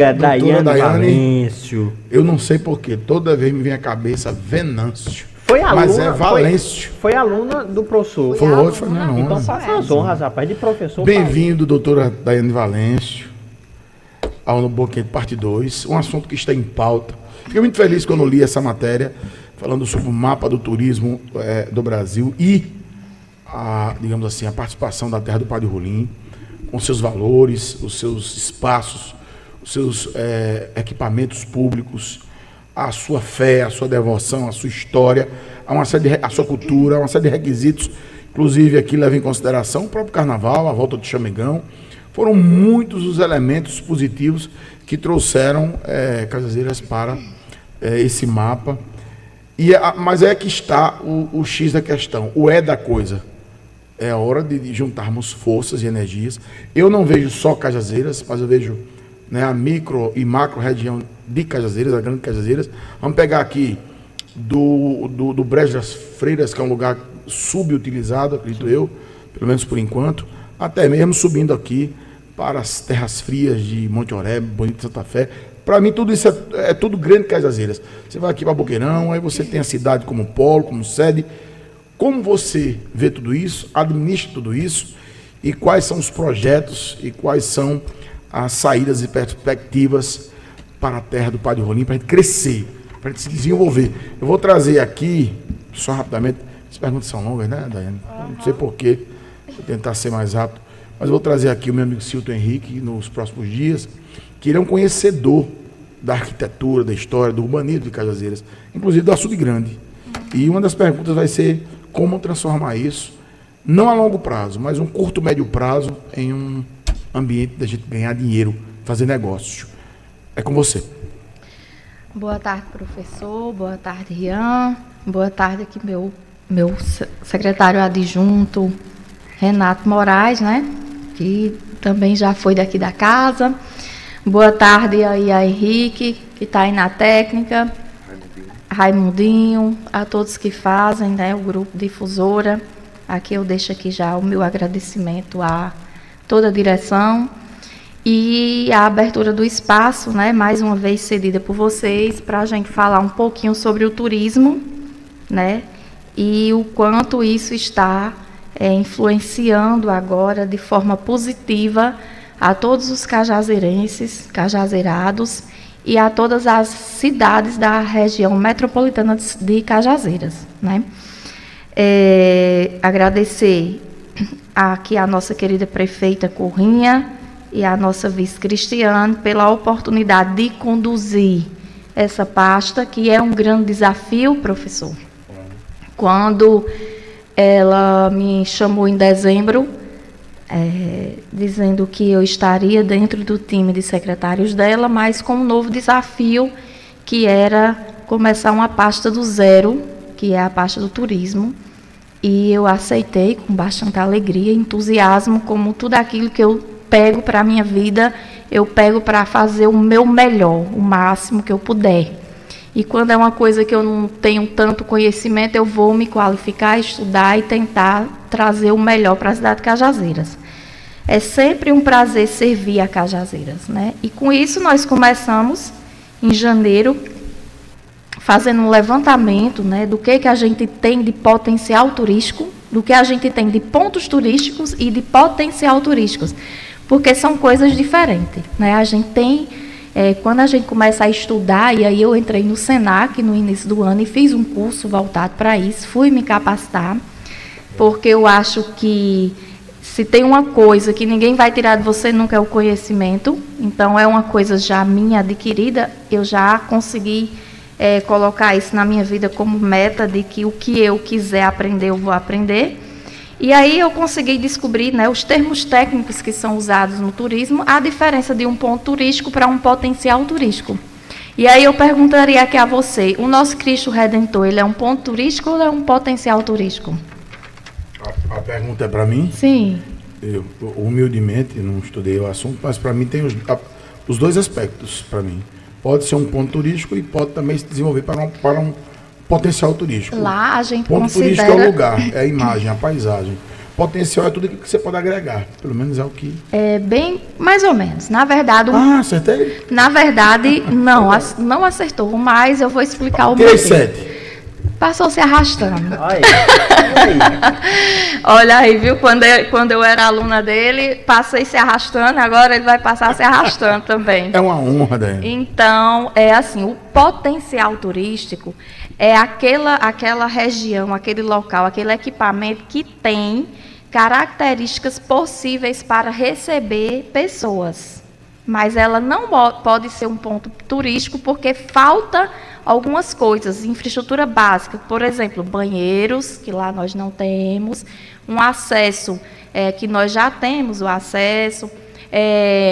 Doutora Daiane Valêncio. Eu não sei porquê, toda vez me vem à cabeça Venâncio. Foi aluna, mas é Valêncio. Foi aluna do professor. Foi minha aluna. Então faça as honras, rapaz, de professor. Bem-vindo, doutora Daiane Valêncio, ao No Boquete, parte 2. Um assunto que está em pauta. Fiquei muito feliz quando li essa matéria, falando sobre o mapa do turismo do Brasil e, digamos assim, a participação da terra do Padre Rolim, com seus valores, os seus espaços, os seus equipamentos públicos, a sua fé, a sua devoção, a sua história, a sua cultura, uma série de requisitos. Inclusive aqui leva em consideração o próprio carnaval, a volta do Chamegão. Foram muitos os elementos positivos que trouxeram Cajazeiras para esse mapa. Mas é que está o X da questão, o da coisa. É a hora de juntarmos forças e energias. Eu não vejo só Cajazeiras, mas eu vejo a micro e macro região de Cajazeiras, a grande Cajazeiras. Vamos pegar aqui do Brejo das Freiras, que é um lugar subutilizado, acredito eu, pelo menos por enquanto, até mesmo subindo aqui para as terras frias de Monte Oreb, Bonito Santa Fé. Para mim, tudo isso é tudo grande Cajazeiras. Você vai aqui para Boqueirão, aí você tem a cidade como polo, como sede. Como você vê tudo isso, administra tudo isso, e quais são os projetos e quais são as saídas e perspectivas para a terra do Padre Rolim, para a gente crescer, para a gente se desenvolver. Eu vou trazer aqui, só rapidamente, as perguntas são longas, né, Daiane? Não sei porquê, vou tentar ser mais rápido, mas eu vou trazer aqui o meu amigo Silton Henrique, nos próximos dias, que ele é um conhecedor da arquitetura, da história, do urbanismo de Cajazeiras, inclusive do Açude Grande. E uma das perguntas vai ser como transformar isso, não a longo prazo, mas um curto, médio prazo, em um ambiente da gente ganhar dinheiro, fazer negócio. É com você. Boa tarde, professor. Boa tarde, Rian. Boa tarde aqui, meu secretário adjunto, Renato Moraes, né? Que também já foi daqui da casa. Boa tarde aí a Henrique, que está aí na técnica. Raimundinho, a todos que fazem, né, o grupo Difusora. Aqui eu deixo aqui já o meu agradecimento a toda a direção e a abertura do espaço, né, mais uma vez cedida por vocês, para a gente falar um pouquinho sobre o turismo, né, e o quanto isso está influenciando agora de forma positiva a todos os cajazeirenses, cajazeirados, e a todas as cidades da região metropolitana de Cajazeiras, né? Agradecer aqui a nossa querida prefeita Corrinha e a nossa vice Cristiane pela oportunidade de conduzir essa pasta, que é um grande desafio, professor. Quando ela me chamou em dezembro, dizendo que eu estaria dentro do time de secretários dela, mas com um novo desafio, que era começar uma pasta do zero, que é a pasta do turismo, e eu aceitei com bastante alegria, entusiasmo, como tudo aquilo que eu pego para a minha vida, eu pego para fazer o meu melhor, o máximo que eu puder. E quando é uma coisa que eu não tenho tanto conhecimento, eu vou me qualificar, estudar e tentar trazer o melhor para a cidade de Cajazeiras. É sempre um prazer servir a Cajazeiras, né? E com isso nós começamos em janeiro, fazendo um levantamento, né, do que a gente tem de potencial turístico, do que a gente tem de pontos turísticos e de potencial turísticos, porque são coisas diferentes, né? A gente tem, quando a gente começa a estudar, e aí eu entrei no SENAC no início do ano e fiz um curso voltado para isso, fui me capacitar, porque eu acho que se tem uma coisa que ninguém vai tirar de você nunca é o conhecimento, então é uma coisa já minha adquirida, eu já consegui colocar isso na minha vida como meta de que o que eu quiser aprender, eu vou aprender. E aí eu consegui descobrir, né, os termos técnicos que são usados no turismo, a diferença de um ponto turístico para um potencial turístico. E aí eu perguntaria aqui a você, o nosso Cristo Redentor, ele é um ponto turístico ou é um potencial turístico? A pergunta é para mim? Sim. Eu, humildemente, não estudei o assunto, mas para mim tem os dois aspectos, para mim. Pode ser um ponto turístico e pode também se desenvolver para um potencial turístico. Lá a gente ponto considera... turístico é o lugar, é a imagem, a paisagem. Potencial é tudo aquilo que você pode agregar. Pelo menos é o que... É bem, mais ou menos. Na verdade, Acertei? não acertou, mas eu vou explicar o Tirei motivo. 7. Passou se arrastando. Aí. E aí? Olha aí, viu? Quando eu era aluna dele, passei se arrastando, agora ele vai passar se arrastando também. É uma honra, Daiane. Então, é assim, o potencial turístico é aquela região, aquele local, aquele equipamento que tem características possíveis para receber pessoas. Mas ela não pode ser um ponto turístico porque falta algumas coisas, infraestrutura básica, por exemplo, banheiros, que lá nós não temos, um acesso, que nós já temos o acesso,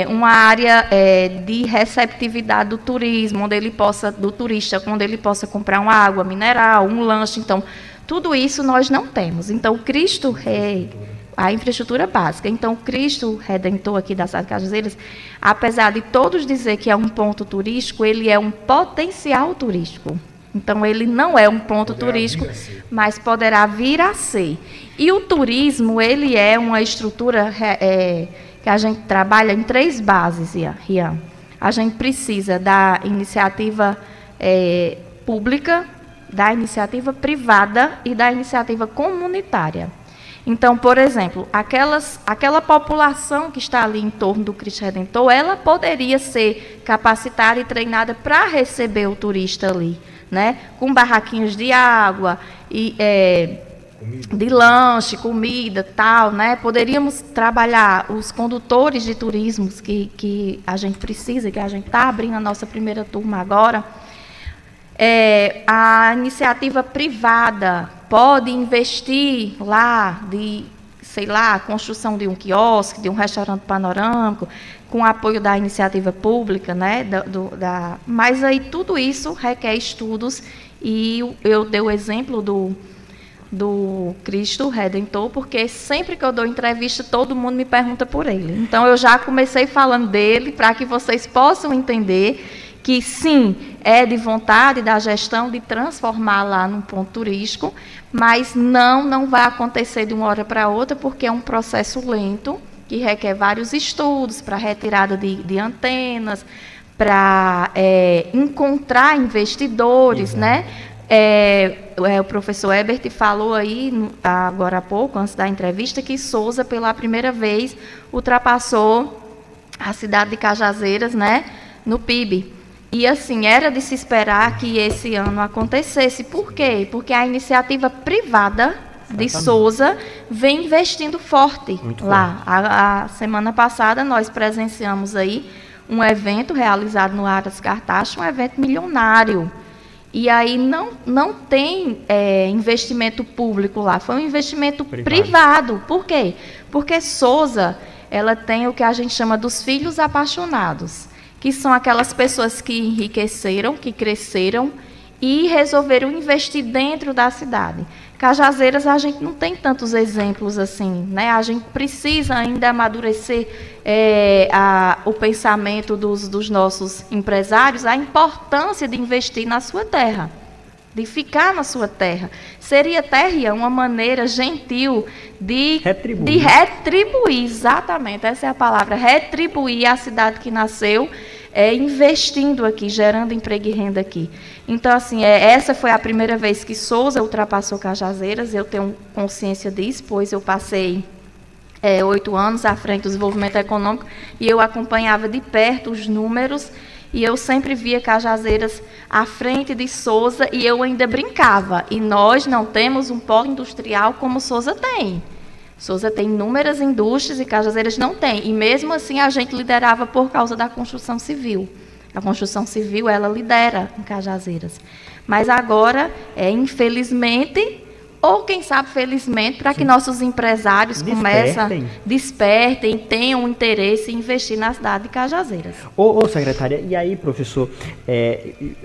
uma área de receptividade do turismo, do turista, onde ele possa comprar uma água mineral, um lanche. Então, tudo isso nós não temos. Então, o Cristo Rei, a infraestrutura básica. Então, o Cristo Redentor aqui da cidade de Cajazeiras, apesar de todos dizer que é um ponto turístico, ele é um potencial turístico. Então, ele não é um ponto turístico, mas poderá vir a ser. E o turismo, ele é uma estrutura que a gente trabalha em 3 bases, Rian. A gente precisa da iniciativa pública, da iniciativa privada e da iniciativa comunitária. Então, por exemplo, aquela população que está ali em torno do Cristo Redentor, ela poderia ser capacitada e treinada para receber o turista ali, né? Com barraquinhos de água, de lanche, comida, tal, né? Poderíamos trabalhar os condutores de turismo que a gente precisa, que a gente está abrindo a nossa primeira turma agora. A iniciativa privada pode investir lá a construção de um quiosque, de um restaurante panorâmico, com apoio da iniciativa pública, né? Mas aí tudo isso requer estudos, e eu dei o exemplo do Cristo Redentor, porque sempre que eu dou entrevista, todo mundo me pergunta por ele. Então, eu já comecei falando dele, para que vocês possam entender que, sim, é de vontade da gestão de transformar lá num ponto turístico, mas não vai acontecer de uma hora para outra, porque é um processo lento, que requer vários estudos para retirada de antenas, para encontrar investidores, né? O professor Ebert falou aí, agora há pouco, antes da entrevista, que Sousa, pela primeira vez, ultrapassou a cidade de Cajazeiras, né, no PIB. E, assim, era de se esperar que esse ano acontecesse. Por quê? Porque a iniciativa privada de Sousa vem investindo forte lá. A semana passada, nós presenciamos aí um evento realizado no Aras Cartacho, um evento milionário. E aí não tem investimento público lá, foi um investimento privado. Por quê? Porque Sousa, ela tem o que a gente chama dos filhos apaixonados, que são aquelas pessoas que enriqueceram, que cresceram e resolveram investir dentro da cidade. Cajazeiras, a gente não tem tantos exemplos assim, né? A gente precisa ainda amadurecer o pensamento dos nossos empresários, a importância de investir na sua terra, de ficar na sua terra. Seria, Terria, uma maneira gentil de retribuir, exatamente, essa é a palavra, retribuir a cidade que nasceu, investindo aqui, gerando emprego e renda aqui. Então, assim, essa foi a primeira vez que Sousa ultrapassou Cajazeiras, eu tenho consciência disso, pois eu passei 8 anos à frente do desenvolvimento econômico e eu acompanhava de perto os números, e eu sempre via Cajazeiras à frente de Sousa, e eu ainda brincava. E nós não temos um polo industrial como Sousa tem. Sousa tem inúmeras indústrias e Cajazeiras não tem. E mesmo assim a gente liderava por causa da construção civil. A construção civil, ela lidera em Cajazeiras. Mas agora, infelizmente, ou quem sabe felizmente, para que nossos empresários despertem, tenham interesse em investir na cidade de Cajazeiras. Ô secretária, e aí, professor,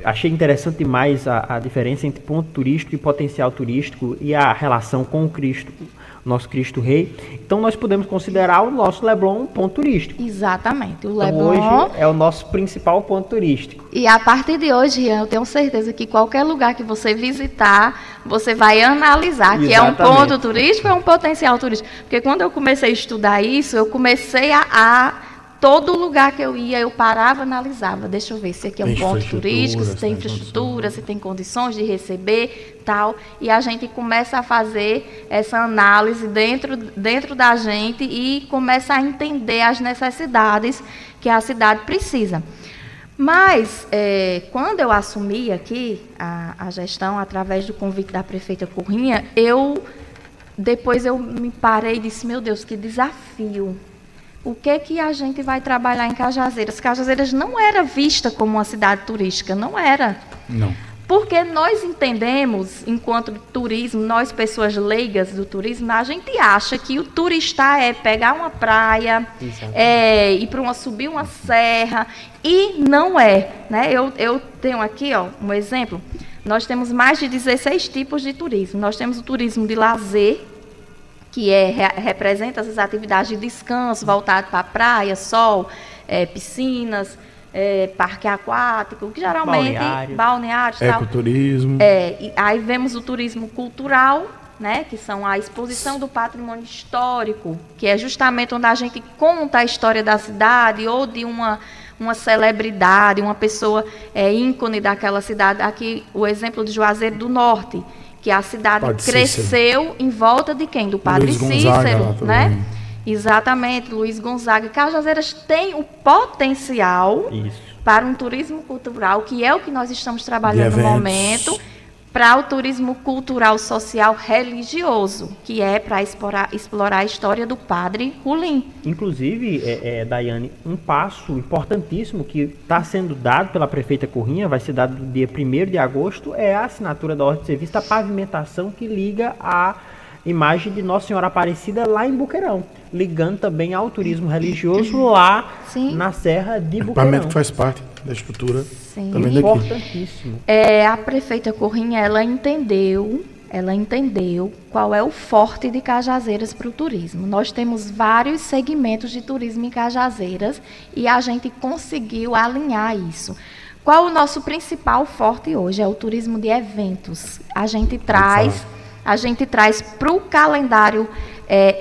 achei interessante demais a diferença entre ponto turístico e potencial turístico e a relação com o Cristo. nosso Cristo Rei. Então nós podemos considerar o nosso Leblon um ponto turístico. Exatamente. O Então, Leblon... hoje é o nosso principal ponto turístico. E a partir de hoje, Rian, eu tenho certeza que qualquer lugar que você visitar, você vai analisar que é um Exatamente. ponto turístico ou é um potencial turístico. Porque quando eu comecei a estudar isso, eu comecei todo lugar que eu ia, eu parava, analisava. Deixa eu ver se aqui é um Tem ponto infraestrutura, turístico, se se tem tem infraestrutura, se tem condições de receber, tal. E a gente começa a fazer essa análise dentro da gente e começa a entender as necessidades que a cidade precisa. Mas, quando eu assumi aqui a gestão, através do convite da prefeita Currinha, depois eu me parei e disse, meu Deus, que desafio. O que a gente vai trabalhar em Cajazeiras? Cajazeiras não era vista como uma cidade turística, não era. Não. Porque nós entendemos, enquanto turismo, nós pessoas leigas do turismo, a gente acha que o turista é pegar uma praia, ir para subir uma serra, e não é. Né? Eu tenho aqui um exemplo. Nós temos mais de 16 tipos de turismo. Nós temos o turismo de lazer, que representa essas atividades de descanso voltado para praia, sol, piscinas, parque aquático, que geralmente balneários, ecoturismo. E aí vemos o turismo cultural, né, que são a exposição do patrimônio histórico, que é justamente onde a gente conta a história da cidade ou de uma celebridade, uma pessoa ícone daquela cidade. Aqui o exemplo de Juazeiro do Norte, que a cidade cresceu em volta de quem? Do Padre Luiz Gonzaga, Cícero, né? Exatamente, Luiz Gonzaga. Cajazeiras tem o potencial para um turismo cultural, que é o que nós estamos trabalhando no momento, para o turismo cultural, social, religioso, que é para explorar a história do Padre Rolim. Inclusive, Daiane, um passo importantíssimo que está sendo dado pela prefeita Currinha, vai ser dado no dia 1º de agosto, é a assinatura da ordem de serviço da pavimentação que liga a imagem de Nossa Senhora Aparecida lá em Buqueirão, ligando também ao turismo religioso lá na Serra de Buqueirão. Equipamento que faz parte da estrutura. Sim. Também Importantíssimo. A prefeita Currinha, ela entendeu qual é o forte de Cajazeiras para o turismo. Nós temos vários segmentos de turismo em Cajazeiras e a gente conseguiu alinhar isso. Qual o nosso principal forte hoje? É o turismo de eventos. A gente traz para o calendário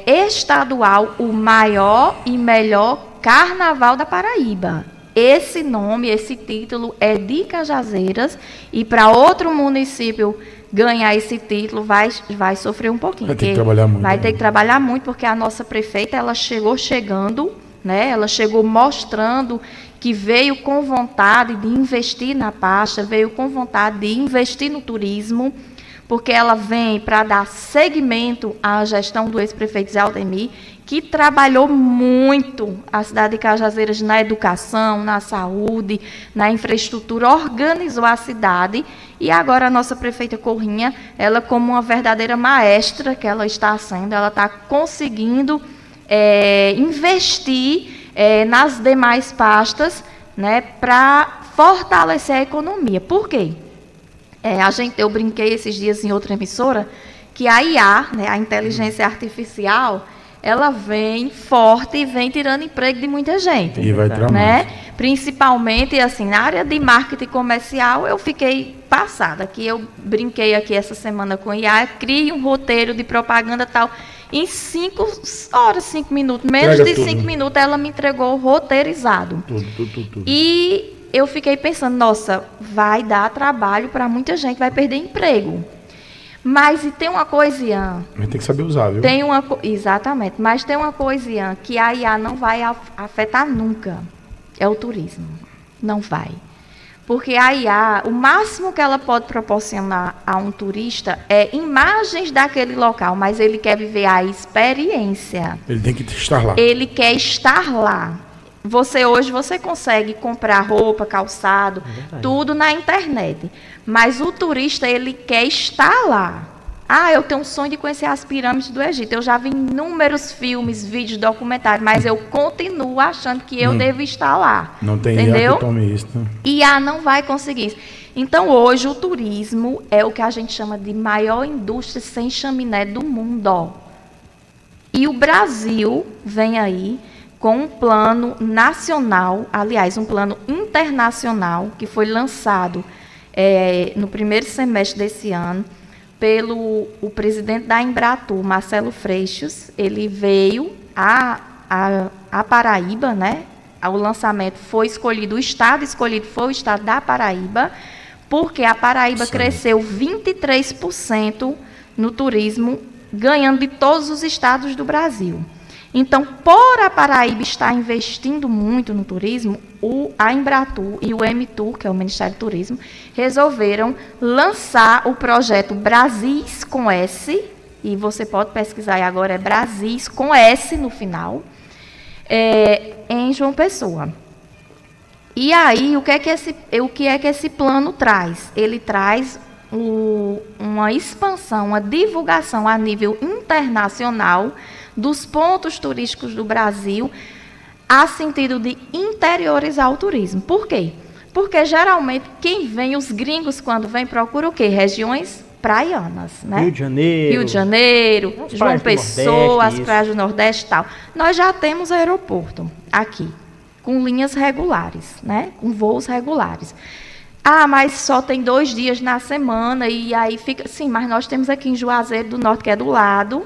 estadual o maior e melhor Carnaval da Paraíba. Esse nome, esse título é de Cajazeiras, e para outro município ganhar esse título vai sofrer um pouquinho. Vai ter que trabalhar muito. Vai ter que trabalhar muito, porque a nossa prefeita, ela chegando, né? Ela chegou mostrando que veio com vontade de investir na pasta, veio com vontade de investir no turismo, porque ela vem para dar seguimento à gestão do ex-prefeito Zé Aldemir, que trabalhou muito a cidade de Cajazeiras na educação, na saúde, na infraestrutura, organizou a cidade, e agora a nossa prefeita Currinha, ela como uma verdadeira maestra que ela está sendo, ela está conseguindo investir nas demais pastas, né, para fortalecer a economia. Por quê? Eu brinquei esses dias em outra emissora que a IA, né, a inteligência artificial, ela vem forte e vem tirando emprego de muita gente. E vai tirar né? Principalmente, assim, na área de marketing comercial, eu fiquei passada. Que eu brinquei aqui essa semana com a IA, criei um roteiro de propaganda tal. Em 5 horas, 5 minutos, menos de 5 minutos, ela me entregou roteirizado. Tudo. E eu fiquei pensando, nossa, vai dar trabalho para muita gente, vai perder emprego. Mas e tem uma coisa, Ian. Mas tem que saber usar, viu? Exatamente. Mas tem uma coisa, Ian, que a IA não vai afetar nunca. É o turismo. Não vai. Porque a IA, o máximo que ela pode proporcionar a um turista é imagens daquele local, mas ele quer viver a experiência. Ele tem que estar lá. Ele quer estar lá. Hoje você consegue comprar roupa, calçado, tudo na internet. Mas o turista, ele quer estar lá. Eu tenho um sonho de conhecer as pirâmides do Egito. Eu já vi inúmeros filmes, vídeos, documentários, mas eu continuo achando que eu devo estar lá. Não tem entendeu? IA que tome isso, né? IA não vai conseguir isso. Então, hoje, o turismo é o que a gente chama de maior indústria sem chaminé do mundo. E o Brasil vem aí com um plano nacional, aliás, um plano internacional, que foi lançado no primeiro semestre desse ano, pelo o presidente da Embratur, Marcelo Freixos. Ele veio a Paraíba, né? O lançamento foi escolhido, o estado escolhido foi o estado da Paraíba, porque a Paraíba cresceu 23% no turismo, ganhando de todos os estados do Brasil. Então, por a Paraíba estar investindo muito no turismo, a Embratur e o MTUR, que é o Ministério do Turismo, resolveram lançar o projeto Brasis com S, e você pode pesquisar aí agora, é Brasis com S no final, em João Pessoa. E aí, o que é que esse plano traz? Ele traz uma expansão, uma divulgação a nível internacional dos pontos turísticos do Brasil, a sentido de interiorizar o turismo. Por quê? Porque geralmente quem vem, os gringos, quando vem, procura o quê? Regiões praianas, né? Rio de Janeiro, João Pessoa, as praias do Nordeste e tal. Nós já temos aeroporto aqui, com linhas regulares, né? Com voos regulares. Ah, mas só tem 2 dias na semana, e aí fica... Sim, mas nós temos aqui em Juazeiro do Norte, que é do lado,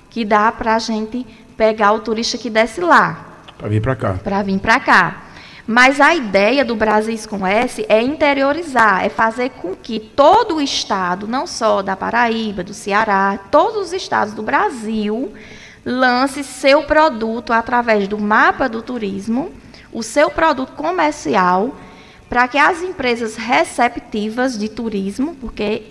que dá para a gente pegar o turista que desce lá. Para vir para cá. Para vir para cá. Mas a ideia do Brasis com S é interiorizar, é fazer com que todo o estado, não só da Paraíba, do Ceará, todos os estados do Brasil, lance seu produto através do mapa do turismo, o seu produto comercial, para que as empresas receptivas de turismo, porque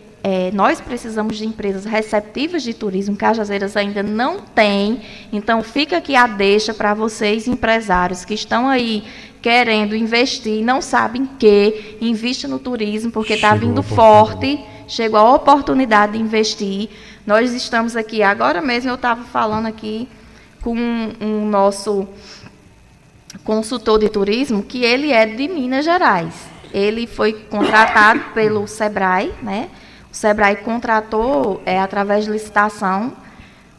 nós precisamos de empresas receptivas de turismo, Cajazeiras ainda não tem, então fica aqui a deixa para vocês, empresários que estão aí querendo investir, não sabem que, investe no turismo, porque está vindo forte, chegou a oportunidade de investir. Nós estamos aqui, agora mesmo eu estava falando aqui com um nosso consultor de turismo, que ele é de Minas Gerais. Ele foi contratado pelo Sebrae, né? O Sebrae contratou, através de licitação,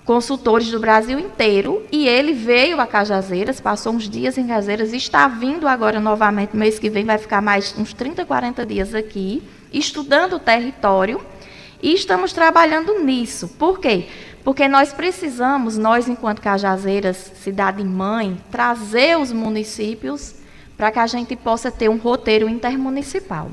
consultores do Brasil inteiro, e ele veio a Cajazeiras, passou uns dias em Cajazeiras, e está vindo agora novamente, mês que vem, vai ficar mais uns 30, 40 dias aqui, estudando o território, e estamos trabalhando nisso. Por quê? Porque nós precisamos, nós enquanto Cajazeiras, cidade-mãe, trazer os municípios para que a gente possa ter um roteiro intermunicipal.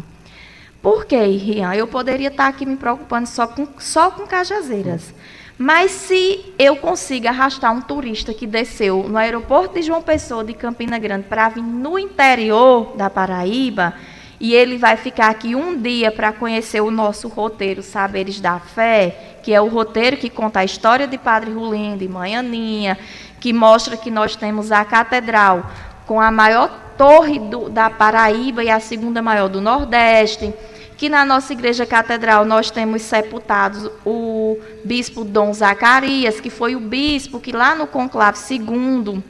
Por quê, Rian? Eu poderia estar aqui me preocupando só com Cajazeiras. Mas se eu consigo arrastar um turista que desceu no aeroporto de João Pessoa, de Campina Grande, para vir no interior da Paraíba, e ele vai ficar aqui um dia para conhecer o nosso roteiro Saberes da Fé, que é o roteiro que conta a história de Padre Rulindo, de Mãe Aninha, que mostra que nós temos a catedral com a maior torre da Paraíba e a segunda maior do Nordeste, que na nossa igreja catedral nós temos sepultados o bispo Dom Zacarias, que foi o bispo que lá no conclave II,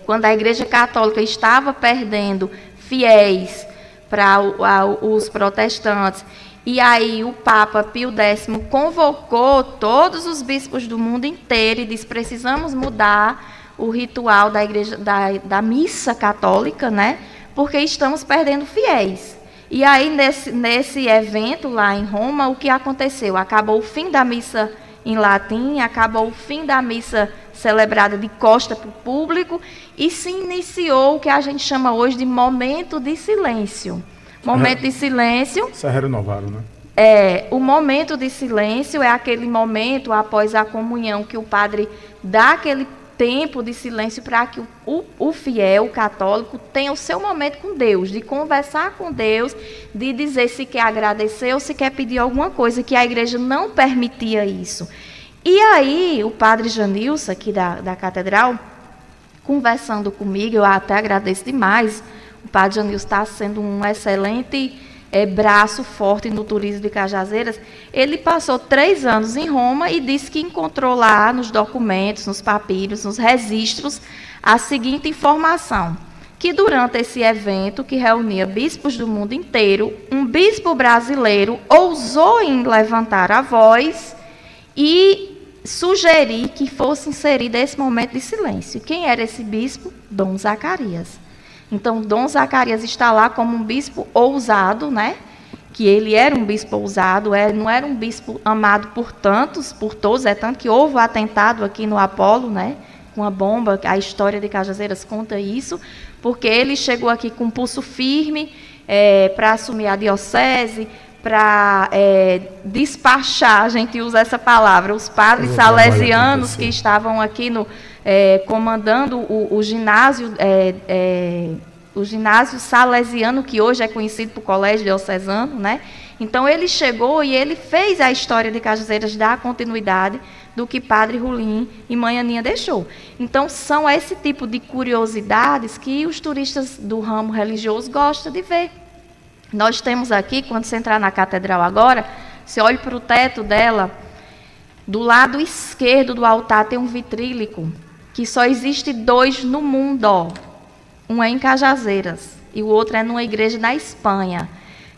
quando a igreja católica estava perdendo fiéis para os protestantes, e aí o Papa Pio X convocou todos os bispos do mundo inteiro e disse: precisamos mudar o ritual da igreja, da missa católica, né? Porque estamos perdendo fiéis. E aí, nesse evento lá em Roma, o que aconteceu? Acabou o fim da missa em latim, acabou o fim da missa celebrada de costa para o público, e se iniciou o que a gente chama hoje de momento de silêncio. Momento de silêncio... Isso é renovaram, né? O momento de silêncio é aquele momento após a comunhão que o padre dá aquele tempo de silêncio para que o fiel católico tenha o seu momento com Deus, de conversar com Deus, de dizer se quer agradecer ou se quer pedir alguma coisa, que a igreja não permitia isso. E aí, o padre Janilson, aqui da catedral, conversando comigo, eu até agradeço demais, o padre Janilson está sendo um excelente braço forte no turismo de Cajazeiras. Ele passou 3 anos em Roma e disse que encontrou lá nos documentos, nos papiros, nos registros, a seguinte informação: que durante esse evento, que reunia bispos do mundo inteiro, um bispo brasileiro ousou em levantar a voz e sugeri que fosse inserido esse momento de silêncio. Quem era esse bispo? Dom Zacarias. Então, Dom Zacarias está lá como um bispo ousado, né? Que ele era um bispo ousado, não era um bispo amado por tantos, por todos, é tanto que houve um atentado aqui no Apolo, né? Com a bomba, a história de Cajazeiras conta isso, porque ele chegou aqui com um pulso firme para assumir a diocese, para despachar, a gente usa essa palavra, os padres salesianos que estavam aqui comandando o ginásio, o ginásio salesiano, que hoje é conhecido por colégio diocesano, né? Então ele chegou e ele fez a história de Cajazeiras dar continuidade do que Padre Rolim e Mãe Aninha deixou. Então são esse tipo de curiosidades que os turistas do ramo religioso gostam de ver. Nós temos aqui, quando você entrar na catedral agora, você olha para o teto dela, do lado esquerdo do altar tem um vitrílico, que só existe 2 no mundo, ó. Um é em Cajazeiras e o outro é numa igreja na Espanha.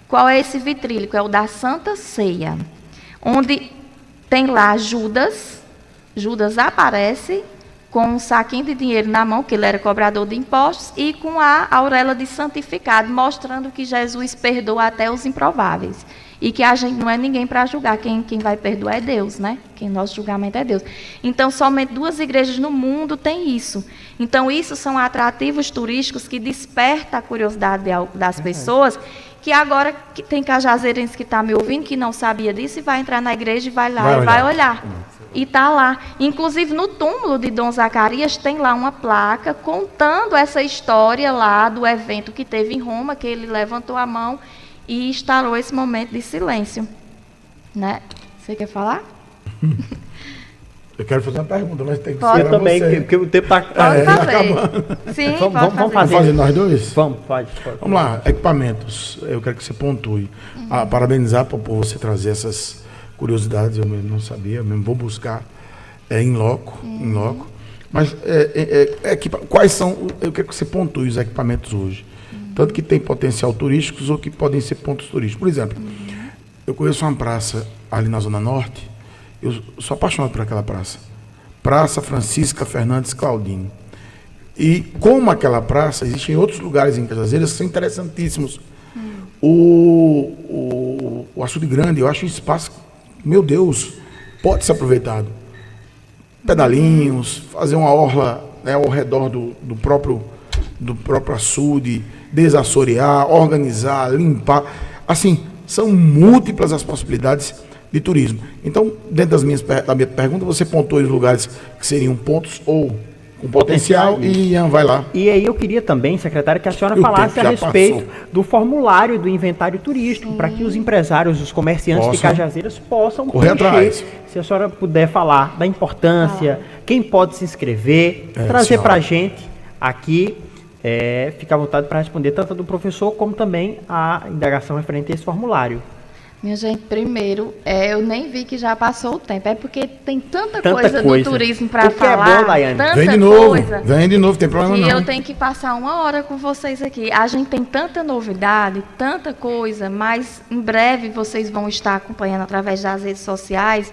Qual é esse vitrílico? É o da Santa Ceia, onde tem lá Judas. Judas aparece com um saquinho de dinheiro na mão, que ele era cobrador de impostos, e com a auréola de santificado, mostrando que Jesus perdoa até os improváveis. E que a gente não é ninguém para julgar, quem vai perdoar é Deus, né? Quem nosso julgamento é Deus. Então, somente 2 igrejas no mundo têm isso. Então, isso são atrativos turísticos que despertam a curiosidade das pessoas, que agora que tem cajazeirense que está me ouvindo, que não sabia disso, e vai entrar na igreja e vai lá e vai olhar. E está lá. Inclusive, no túmulo de Dom Zacarias, tem lá uma placa contando essa história lá do evento que teve em Roma, que ele levantou a mão e instalou esse momento de silêncio. Né? Você quer falar? Eu quero fazer uma pergunta, mas tem que ser eu também, você. porque o tempo está acabando. Sim, vamos fazer. Fazer nós dois? Vamos, pode. Vamos lá, equipamentos. Eu quero que você pontue. Parabenizar por você trazer essas curiosidades, eu mesmo não sabia, mesmo vou buscar em loco. Mas quais são, eu quero que você pontue os equipamentos hoje. Tanto que tem potencial turísticos ou que podem ser pontos turísticos. Por exemplo, eu conheço uma praça ali na Zona Norte, eu sou apaixonado por aquela praça. Praça Francisca Fernandes Claudino. E como aquela praça, existem outros lugares em Cajazeiras que são interessantíssimos. O Açude Grande, eu acho um espaço, meu Deus, pode ser aproveitado. Pedalinhos, fazer uma orla, né, ao redor do próprio açude, desassorear, organizar, limpar. Assim, são múltiplas as possibilidades de turismo. Então, dentro da minha pergunta, você pontuou os lugares que seriam pontos ou com potencial e Ian vai lá. E aí eu queria também, secretário, que a senhora falasse a respeito do formulário do inventário turístico, para que os empresários, os comerciantes de Cajazeiras possam correr atrás. Se a senhora puder falar da importância, quem pode se inscrever, trazer para a gente aqui, fica à vontade para responder tanto do professor como também a indagação referente a esse formulário. Minha gente, primeiro, eu nem vi que já passou o tempo. É porque tem tanta coisa do turismo para falar. É bom, Daiane. Vem de novo, tem problema não. E eu tenho que passar 1 hora com vocês aqui. A gente tem tanta novidade, tanta coisa, mas em breve vocês vão estar acompanhando através das redes sociais.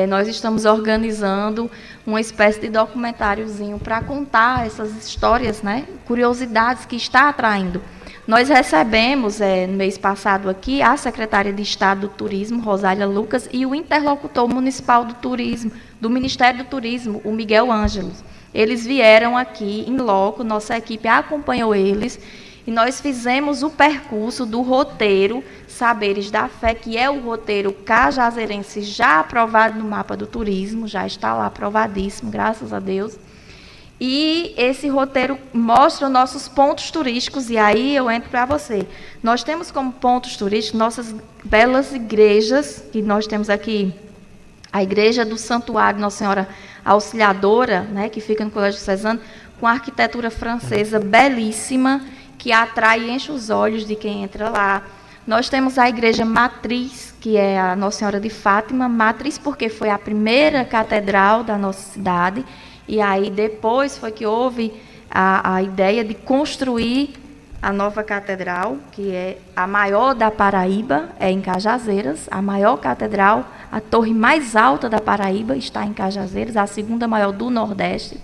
Nós estamos organizando uma espécie de documentáriozinho para contar essas histórias, né? Curiosidades que está atraindo. Nós recebemos, no mês passado aqui, a secretária de Estado do Turismo, Rosália Lucas, e o interlocutor municipal do turismo, do Ministério do Turismo, o Miguel Ângelos. Eles vieram aqui em loco, nossa equipe acompanhou eles, e nós fizemos o percurso do roteiro Saberes da Fé, que é o roteiro cajazeirense já aprovado no mapa do turismo, já está lá aprovadíssimo, graças a Deus. E esse roteiro mostra nossos pontos turísticos, e aí eu entro para você. Nós temos como pontos turísticos nossas belas igrejas, que nós temos aqui a Igreja do Santuário Nossa Senhora Auxiliadora, né, que fica no Colégio Cesano, com arquitetura francesa belíssima, que atrai e enche os olhos de quem entra lá. Nós temos a Igreja Matriz, que é a Nossa Senhora de Fátima, Matriz porque foi a primeira catedral da nossa cidade. E aí depois foi que houve a ideia de construir a nova catedral, que é a maior da Paraíba, é em Cajazeiras. A maior catedral, a torre mais alta da Paraíba está em Cajazeiras, a segunda maior do Nordeste.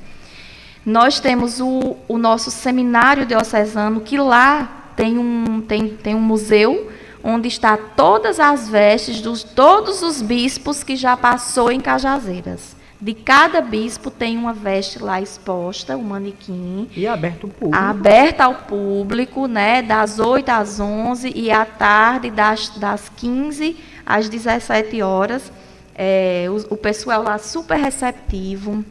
Nós temos o nosso seminário diocesano, que lá tem um museu onde está todas as vestes de todos os bispos que já passou em Cajazeiras. De cada bispo tem uma veste lá exposta, um manequim. E aberto ao público. Aberta ao público, né, das 8 às 11 e à tarde das 15 às 17 horas. O pessoal lá super receptivo,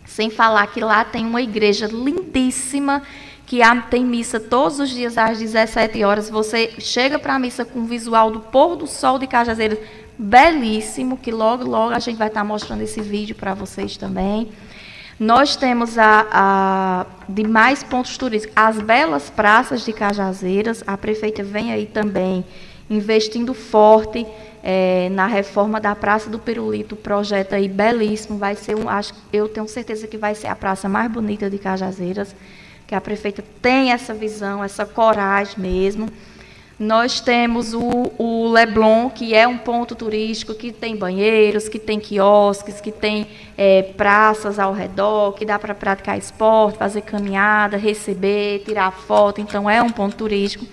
sem falar que lá tem uma igreja lindíssima, que tem missa todos os dias às 17 horas. Você chega para a missa com o visual do pôr do sol de Cajazeiras, belíssimo, que logo, logo a gente vai estar mostrando esse vídeo para vocês também. Nós temos demais pontos turísticos, as belas praças de Cajazeiras. A prefeita vem aí também investindo forte na reforma da Praça do Pirulito, projeto aí belíssimo, vai ser eu tenho certeza que vai ser a praça mais bonita de Cajazeiras, que a prefeita tem essa visão, essa coragem mesmo. Nós temos o Leblon, que é um ponto turístico, que tem banheiros, que tem quiosques, que tem praças ao redor, que dá para praticar esporte, fazer caminhada, receber, tirar foto, então é um ponto turístico.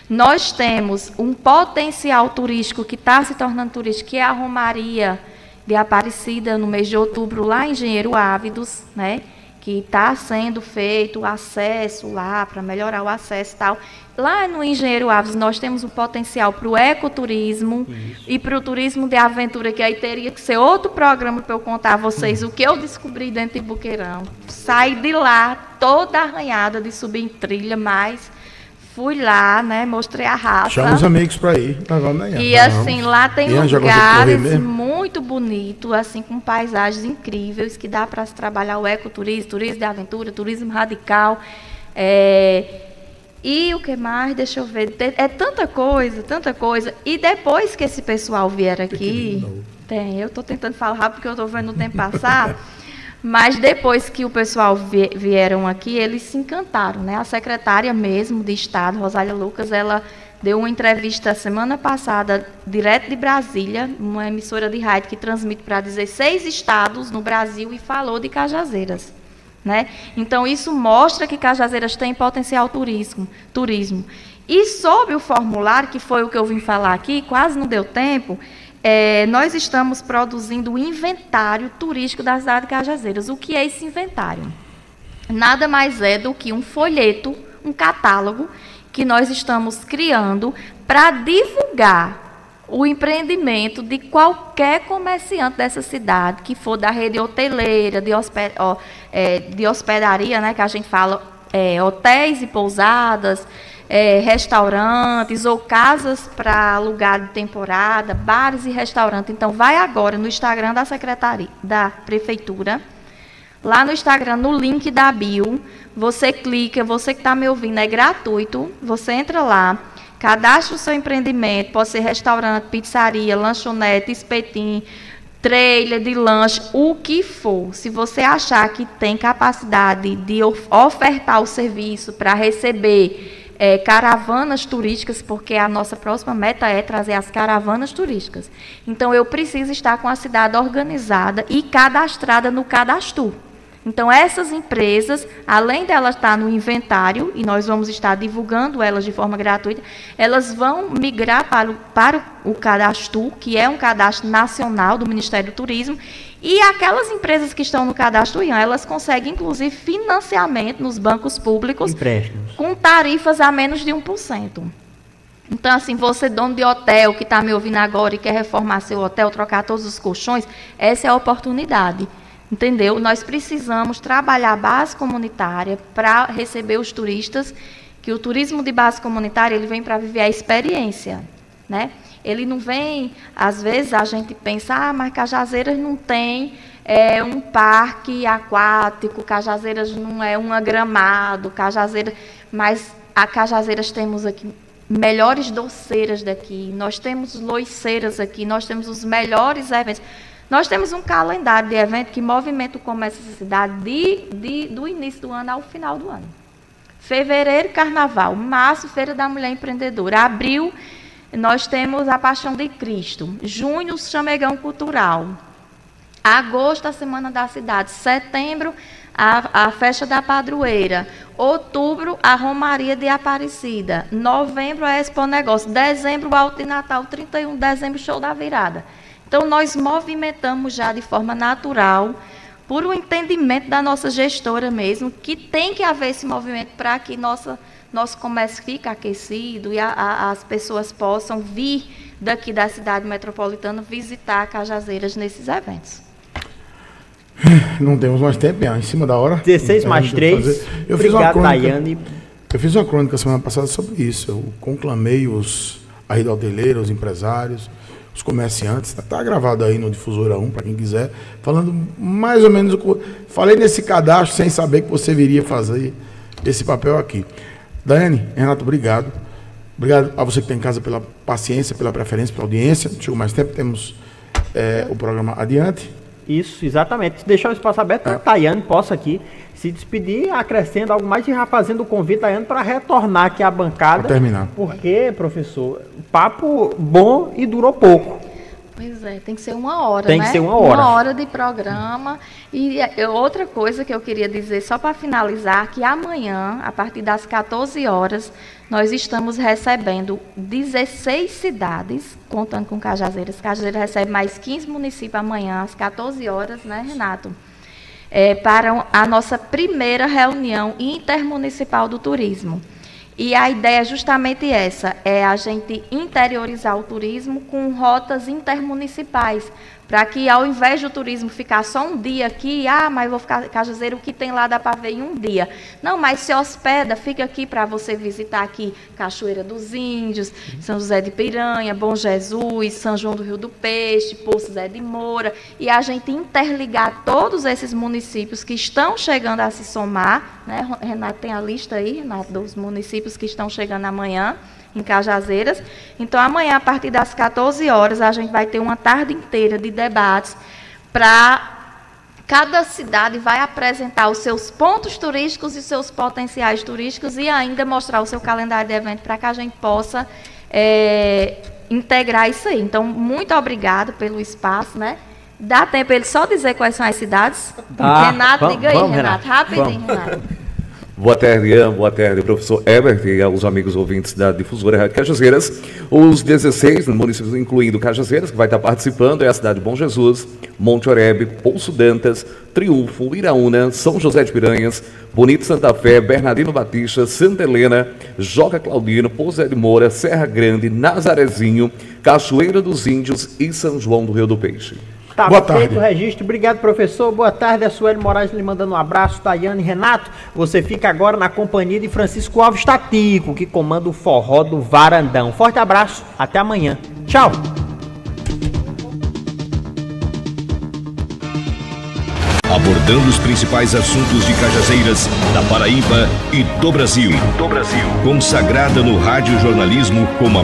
Nós temos um potencial turístico que está se tornando turístico, que é a Romaria de Aparecida, no mês de outubro, lá em Engenheiro Ávidos, né? Que está sendo feito o acesso lá, para melhorar o acesso e tal. Lá no Engenheiro Ávidos, nós temos um potencial para o ecoturismo. Isso. E para o turismo de aventura, que aí teria que ser outro programa para eu contar a vocês o que eu descobri dentro de Boqueirão. Saí de lá toda arranhada de subir em trilha, mas fui lá, né, mostrei a raça. Chama os amigos para ir. E assim, lá tem lugares muito bonitos, assim, com paisagens incríveis, que dá para se trabalhar o ecoturismo, turismo de aventura, turismo radical. E o que mais? Deixa eu ver. É tanta coisa, tanta coisa. E depois que esse pessoal vier aqui... eu estou tentando falar rápido porque eu estou vendo o tempo passar. Mas depois que o pessoal vieram aqui, eles se encantaram, né? A secretária mesmo de Estado, Rosália Lucas, ela deu uma entrevista semana passada, direto de Brasília, uma emissora de rádio que transmite para 16 estados no Brasil, e falou de Cajazeiras, né? Então, isso mostra que Cajazeiras tem potencial turismo. E sobre o formulário, que foi o que eu vim falar aqui, quase não deu tempo... nós estamos produzindo o inventário turístico da cidade de Cajazeiras. O que é esse inventário? Nada mais é do que um folheto, um catálogo, que nós estamos criando para divulgar o empreendimento de qualquer comerciante dessa cidade, que for da rede hoteleira, de hospedaria, né, que a gente fala, hotéis e pousadas, restaurantes ou casas para alugar de temporada, bares e restaurantes. Então, vai agora no Instagram da Secretaria, da Prefeitura, lá no Instagram, no link da bio, você clica, você que está me ouvindo, é gratuito, você entra lá, cadastra o seu empreendimento, pode ser restaurante, pizzaria, lanchonete, espetinho, trailer de lanche, o que for. Se você achar que tem capacidade de ofertar o serviço para receber caravanas turísticas, porque a nossa próxima meta é trazer as caravanas turísticas. Então, eu preciso estar com a cidade organizada e cadastrada no Cadastro. Então, essas empresas, além delas estar no inventário, e nós vamos estar divulgando elas de forma gratuita, elas vão migrar para o Cadastro, que é um cadastro nacional do Ministério do Turismo, e aquelas empresas que estão no Cadastro IAN, elas conseguem, inclusive, financiamento nos bancos públicos, empréstimos, com tarifas a menos de 1%. Então, assim, você, dono de hotel, que está me ouvindo agora e quer reformar seu hotel, trocar todos os colchões, essa é a oportunidade. Entendeu? Nós precisamos trabalhar a base comunitária para receber os turistas, que o turismo de base comunitária, ele vem para viver a experiência, né? Ele não vem, às vezes a gente pensa, mas Cajazeiras não tem um parque aquático, Cajazeiras não é um gramado, mas a Cajazeiras temos aqui melhores doceiras daqui, nós temos loiceiras aqui, nós temos os melhores eventos. Nós temos um calendário de evento que movimenta o comércio da cidade do início do ano ao final do ano. Fevereiro, Carnaval. Março, Feira da Mulher Empreendedora. Abril, nós temos a Paixão de Cristo. Junho, o Chamegão Cultural. Agosto, a Semana da Cidade. Setembro, a Festa da Padroeira. Outubro, a Romaria de Aparecida. Novembro, a Expo Negócio. Dezembro, o Alto de Natal. 31 de dezembro, Show da Virada. Então, nós movimentamos já de forma natural, por um entendimento da nossa gestora mesmo, que tem que haver esse movimento para que nosso comércio fique aquecido e as pessoas possam vir daqui da cidade metropolitana visitar Cajazeiras nesses eventos. Não temos mais tempo, em cima da hora. 16 mais 3. Obrigado, Daiane. Eu fiz uma crônica semana passada sobre isso. Eu conclamei os arredoteleiros, os empresários, os comerciantes. Está gravado aí no Difusora 1, para quem quiser, falando mais ou menos. Falei nesse cadastro sem saber que você viria fazer esse papel aqui. Daiane, Renato, obrigado. Obrigado a você que está em casa pela paciência, pela preferência, pela audiência. Não chegou mais tempo, temos o programa adiante. Isso, exatamente. Deixar o espaço aberto para a Daiane possa aqui se despedir, acrescentando algo mais e já fazendo o convite, Daiane, para retornar aqui à bancada. Para terminar. Porque, professor, papo bom e durou pouco. Pois é, tem que ser uma hora, Tem que ser uma hora. Uma hora de programa. E outra coisa que eu queria dizer, só para finalizar, que amanhã, a partir das 14 horas, nós estamos recebendo 16 cidades, contando com Cajazeiras. Cajazeiras recebe mais 15 municípios amanhã, às 14 horas, né, Renato? Para a nossa primeira reunião intermunicipal do turismo. E a ideia é justamente essa, é a gente interiorizar o turismo com rotas intermunicipais, para que ao invés do turismo ficar só um dia aqui, mas vou ficar em Cajuazeiro, o que tem lá dá para ver em um dia. Não, mas se hospeda, fica aqui para você visitar aqui Cachoeira dos Índios, São José de Piranha, Bom Jesus, São João do Rio do Peixe, Poço Zé de Moura, e a gente interligar todos esses municípios que estão chegando a se somar, né? Renato tem a lista aí, Renato, dos municípios que estão chegando amanhã, em Cajazeiras. Então, amanhã, a partir das 14 horas, a gente vai ter uma tarde inteira de debates para cada cidade vai apresentar os seus pontos turísticos e seus potenciais turísticos e ainda mostrar o seu calendário de evento para que a gente possa integrar isso aí. Então, muito obrigado pelo espaço, né? Dá tempo ele só dizer quais são as cidades? Renato, diga aí, Renato. Rapidinho, Renato. Boa tarde, Ian. Boa tarde, professor Herbert e aos amigos ouvintes da Difusora Rádio Cajazeiras. Os 16 municípios, incluindo Cajazeiras, que vai estar participando, é a cidade de Bom Jesus, Monte Oreb, Poço Dantas, Triunfo, Iraúna, São José de Piranhas, Bonito Santa Fé, Bernardino Batista, Santa Helena, Joca Claudino, Poço Zé de Moura, Serra Grande, Nazarezinho, Cachoeira dos Índios e São João do Rio do Peixe. Tá, boa feito tarde. O registro. Obrigado, professor. Boa tarde. A Sueli Moraes lhe mandando um abraço. Daiane, Renato, você fica agora na companhia de Francisco Alves Tatico, que comanda o forró do Varandão. Forte abraço. Até amanhã. Tchau. Abordando os principais assuntos de Cajazeiras, da Paraíba e do Brasil. Consagrada no rádio jornalismo como a